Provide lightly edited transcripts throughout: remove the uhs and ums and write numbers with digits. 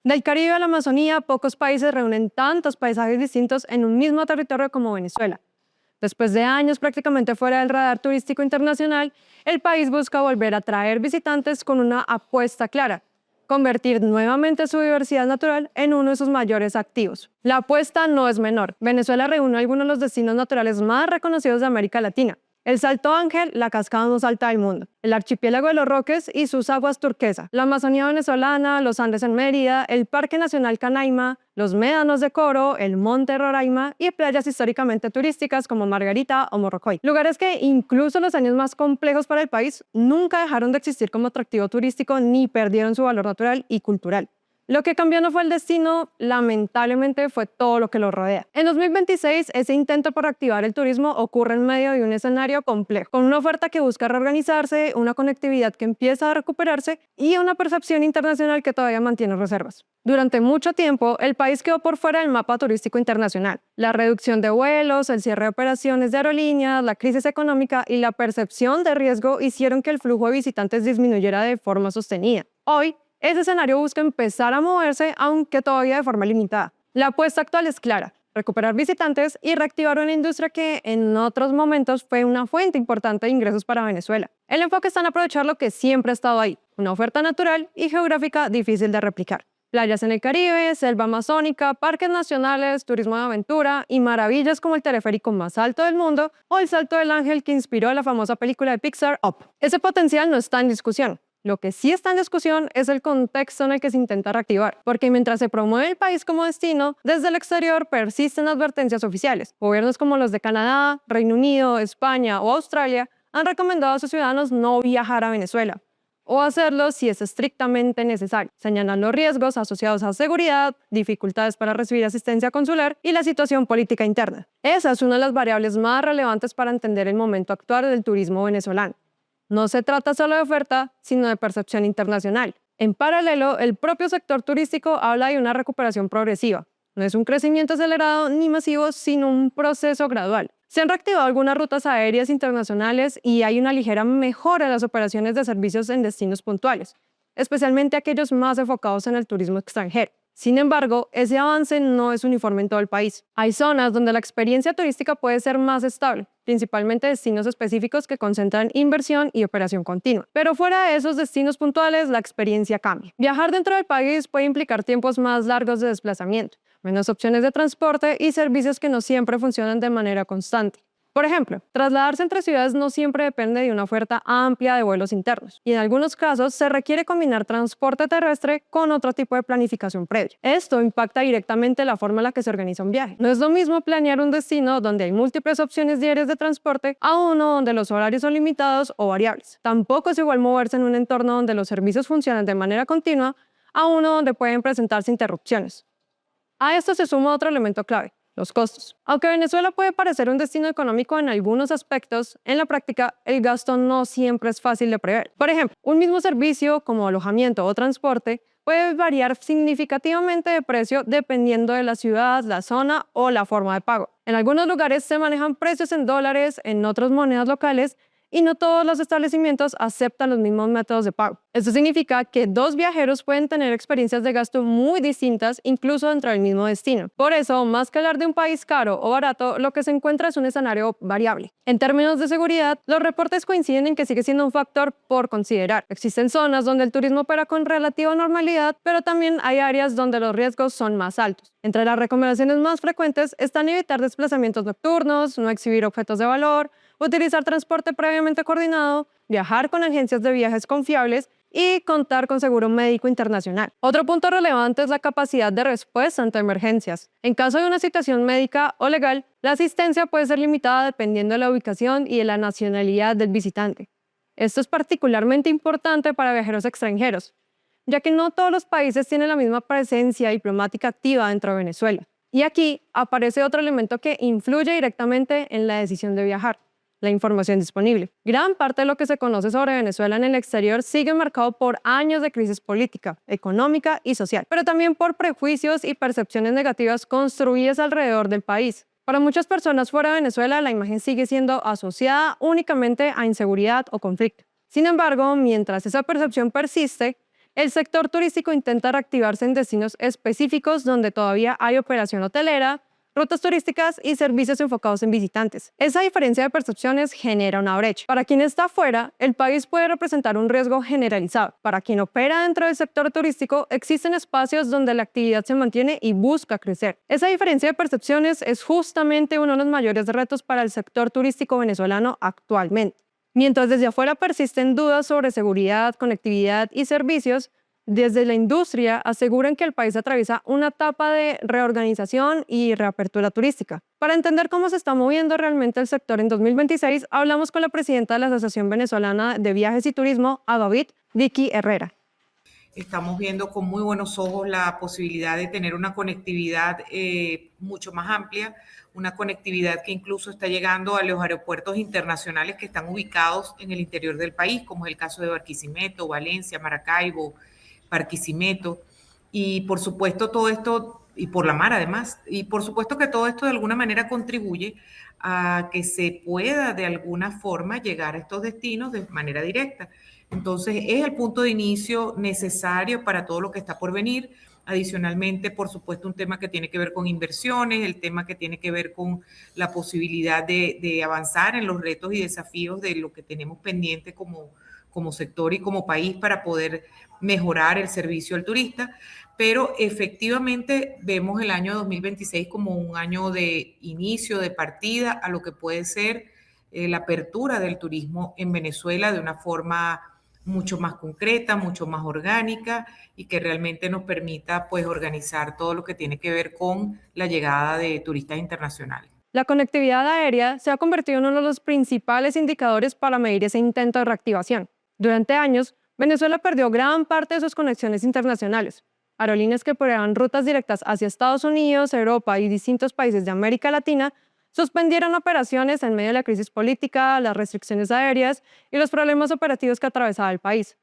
Del Caribe a la Amazonía, pocos países reúnen tantos paisajes distintos en un mismo territorio como Venezuela. Después de años prácticamente fuera del radar turístico internacional, el país busca volver a atraer visitantes con una apuesta clara: convertir nuevamente su diversidad natural en uno de sus mayores activos. La apuesta no es menor. Venezuela reúne algunos de los destinos naturales más reconocidos de América Latina: el Salto Ángel, la cascada más alta del mundo; el archipiélago de Los Roques y sus aguas turquesa; la Amazonía venezolana; los Andes en Mérida; el Parque Nacional Canaima; los Médanos de Coro; el Monte Roraima y playas históricamente turísticas como Margarita o Morrocoy. Lugares que incluso en los años más complejos para el país nunca dejaron de existir como atractivo turístico ni perdieron su valor natural y cultural. Lo que cambió no fue el destino, lamentablemente fue todo lo que lo rodea. En 2026, ese intento por reactivar el turismo ocurre en medio de un escenario complejo, con una oferta que busca reorganizarse, una conectividad que empieza a recuperarse y una percepción internacional que todavía mantiene reservas. Durante mucho tiempo, el país quedó por fuera del mapa turístico internacional. La reducción de vuelos, el cierre de operaciones de aerolíneas, la crisis económica y la percepción de riesgo hicieron que el flujo de visitantes disminuyera de forma sostenida. Hoy, ese escenario busca empezar a moverse, aunque todavía de forma limitada. La apuesta actual es clara: recuperar visitantes y reactivar una industria que en otros momentos fue una fuente importante de ingresos para Venezuela. El enfoque está en aprovechar lo que siempre ha estado ahí: una oferta natural y geográfica difícil de replicar. Playas en el Caribe, selva amazónica, parques nacionales, turismo de aventura y maravillas como el teleférico más alto del mundo o el Salto del Ángel que inspiró la famosa película de Pixar Up. Ese potencial no está en discusión. Lo que sí está en discusión es el contexto en el que se intenta reactivar, porque mientras se promueve el país como destino, desde el exterior persisten advertencias oficiales. Gobiernos como los de Canadá, Reino Unido, España o Australia han recomendado a sus ciudadanos no viajar a Venezuela, o hacerlo si es estrictamente necesario, señalando riesgos asociados a seguridad, dificultades para recibir asistencia consular y la situación política interna. Esa es una de las variables más relevantes para entender el momento actual del turismo venezolano. No se trata solo de oferta, sino de percepción internacional. En paralelo, el propio sector turístico habla de una recuperación progresiva. No es un crecimiento acelerado ni masivo, sino un proceso gradual. Se han reactivado algunas rutas aéreas internacionales y hay una ligera mejora en las operaciones de servicios en destinos puntuales, especialmente aquellos más enfocados en el turismo extranjero. Sin embargo, ese avance no es uniforme en todo el país. Hay zonas donde la experiencia turística puede ser más estable, principalmente destinos específicos que concentran inversión y operación continua. Pero fuera de esos destinos puntuales, la experiencia cambia. Viajar dentro del país puede implicar tiempos más largos de desplazamiento, menos opciones de transporte y servicios que no siempre funcionan de manera constante. Por ejemplo, trasladarse entre ciudades no siempre depende de una oferta amplia de vuelos internos, y en algunos casos se requiere combinar transporte terrestre con otro tipo de planificación previa. Esto impacta directamente la forma en la que se organiza un viaje. No es lo mismo planear un destino donde hay múltiples opciones diarias de transporte a uno donde los horarios son limitados o variables. Tampoco es igual moverse en un entorno donde los servicios funcionan de manera continua a uno donde pueden presentarse interrupciones. A esto se suma otro elemento clave: los costos. Aunque Venezuela puede parecer un destino económico en algunos aspectos, en la práctica el gasto no siempre es fácil de prever. Por ejemplo, un mismo servicio como alojamiento o transporte puede variar significativamente de precio dependiendo de la ciudad, la zona o la forma de pago. En algunos lugares se manejan precios en dólares, en otras monedas locales, y no todos los establecimientos aceptan los mismos métodos de pago. Esto significa que dos viajeros pueden tener experiencias de gasto muy distintas, incluso dentro del mismo destino. Por eso, más que hablar de un país caro o barato, lo que se encuentra es un escenario variable. En términos de seguridad, los reportes coinciden en que sigue siendo un factor por considerar. Existen zonas donde el turismo opera con relativa normalidad, pero también hay áreas donde los riesgos son más altos. Entre las recomendaciones más frecuentes están evitar desplazamientos nocturnos, no exhibir objetos de valor, utilizar transporte previamente coordinado, viajar con agencias de viajes confiables y contar con seguro médico internacional. Otro punto relevante es la capacidad de respuesta ante emergencias. En caso de una situación médica o legal, la asistencia puede ser limitada dependiendo de la ubicación y de la nacionalidad del visitante. Esto es particularmente importante para viajeros extranjeros, ya que no todos los países tienen la misma presencia diplomática activa dentro de Venezuela. Y aquí aparece otro elemento que influye directamente en la decisión de viajar: la información disponible. Gran parte de lo que se conoce sobre Venezuela en el exterior sigue marcado por años de crisis política, económica y social, pero también por prejuicios y percepciones negativas construidas alrededor del país. Para muchas personas fuera de Venezuela, la imagen sigue siendo asociada únicamente a inseguridad o conflicto. Sin embargo, mientras esa percepción persiste, El sector turístico intenta reactivarse en destinos específicos donde todavía hay operación hotelera, rutas turísticas y servicios enfocados en visitantes. Esa diferencia de percepciones genera una brecha. Para quien está afuera, el país puede representar un riesgo generalizado. Para quien opera dentro del sector turístico, existen espacios donde la actividad se mantiene y busca crecer. Esa diferencia de percepciones es justamente uno de los mayores retos para el sector turístico venezolano actualmente. Mientras desde afuera persisten dudas sobre seguridad, conectividad y servicios, desde la industria aseguran que el país atraviesa una etapa de reorganización y reapertura turística. Para entender cómo se está moviendo realmente el sector en 2026, hablamos con la presidenta de la Asociación Venezolana de Viajes y Turismo, Avavit, Vicky Herrera. Estamos viendo con muy buenos ojos la posibilidad de tener una conectividad mucho más amplia, una conectividad que incluso está llegando a los aeropuertos internacionales que están ubicados en el interior del país, como es el caso de Barquisimeto, Valencia, Maracaibo, Barquisimeto, y por supuesto todo esto, y por la mar además, y por supuesto que todo esto de alguna manera contribuye a que se pueda de alguna forma llegar a estos destinos de manera directa. Entonces es el punto de inicio necesario para todo lo que está por venir. Adicionalmente, por supuesto, un tema que tiene que ver con inversiones, el tema que tiene que ver con la posibilidad de avanzar en los retos y desafíos de lo que tenemos pendiente como sector y como país para poder mejorar el servicio al turista, pero efectivamente vemos el año 2026 como un año de inicio, de partida a lo que puede ser la apertura del turismo en Venezuela de una forma mucho más concreta, mucho más orgánica y que realmente nos permita pues organizar todo lo que tiene que ver con la llegada de turistas internacionales. La conectividad aérea se ha convertido en uno de los principales indicadores para medir ese intento de reactivación. Durante años, Venezuela perdió gran parte de sus conexiones internacionales. Aerolíneas que operaban rutas directas hacia Estados Unidos, Europa y distintos países de América Latina suspendieron operaciones en medio de la crisis política, las restricciones aéreas y los problemas operativos que atravesaba el país.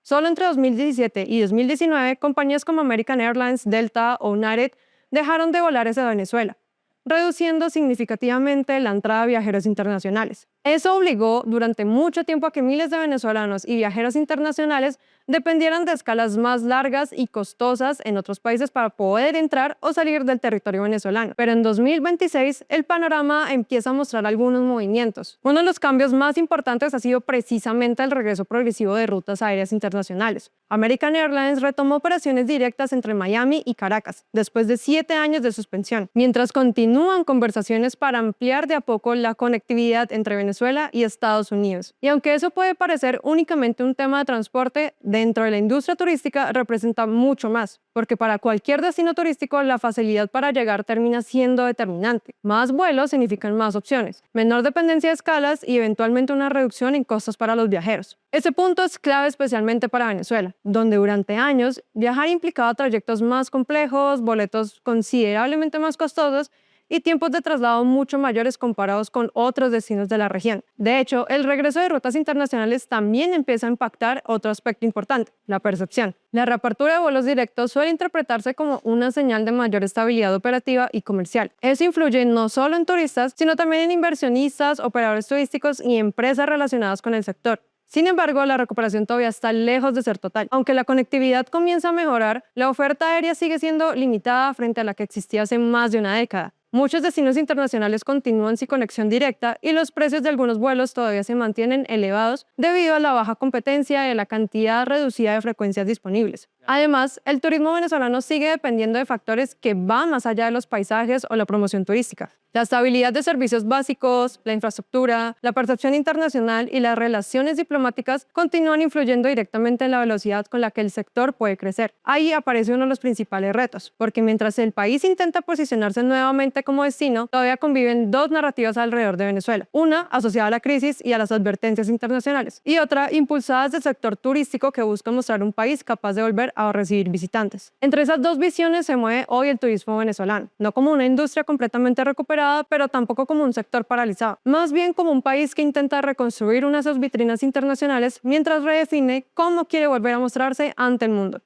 Solo entre 2017 y 2019, compañías como American Airlines, Delta o United dejaron de volar hacia Venezuela, reduciendo significativamente la entrada de viajeros internacionales. Eso obligó durante mucho tiempo a que miles de venezolanos y viajeros internacionales dependieran de escalas más largas y costosas en otros países para poder entrar o salir del territorio venezolano. Pero en 2026 el panorama empieza a mostrar algunos movimientos. Uno de los cambios más importantes ha sido precisamente el regreso progresivo de rutas aéreas internacionales. American Airlines retomó operaciones directas entre Miami y Caracas después de 7 años de suspensión, mientras continúan conversaciones para ampliar de a poco la conectividad entre Venezuela y Estados Unidos. Y aunque eso puede parecer únicamente un tema de transporte, dentro de la industria turística representa mucho más, porque para cualquier destino turístico la facilidad para llegar termina siendo determinante. Más vuelos significan más opciones, menor dependencia de escalas y eventualmente una reducción en costos para los viajeros. Ese punto es clave especialmente para Venezuela, donde durante años viajar implicaba trayectos más complejos, boletos considerablemente más costosos y tiempos de traslado mucho mayores comparados con otros destinos de la región. De hecho, el regreso de rutas internacionales también empieza a impactar otro aspecto importante, la percepción. La reapertura de vuelos directos suele interpretarse como una señal de mayor estabilidad operativa y comercial. Eso influye no solo en turistas, sino también en inversionistas, operadores turísticos y empresas relacionadas con el sector. Sin embargo, la recuperación todavía está lejos de ser total. Aunque la conectividad comienza a mejorar, la oferta aérea sigue siendo limitada frente a la que existía hace más de una década. Muchos destinos internacionales continúan sin conexión directa y los precios de algunos vuelos todavía se mantienen elevados debido a la baja competencia y a la cantidad reducida de frecuencias disponibles. Además, el turismo venezolano sigue dependiendo de factores que van más allá de los paisajes o la promoción turística. La estabilidad de servicios básicos, la infraestructura, la percepción internacional y las relaciones diplomáticas continúan influyendo directamente en la velocidad con la que el sector puede crecer. Ahí aparece uno de los principales retos, porque mientras el país intenta posicionarse nuevamente como destino, todavía conviven dos narrativas alrededor de Venezuela. Una asociada a la crisis y a las advertencias internacionales, y otra impulsada desde el sector turístico que busca mostrar un país capaz de volver a recibir visitantes. Entre esas dos visiones se mueve hoy el turismo venezolano, no como una industria completamente recuperada, pero tampoco como un sector paralizado, más bien como un país que intenta reconstruir una de sus vitrinas internacionales mientras redefine cómo quiere volver a mostrarse ante el mundo.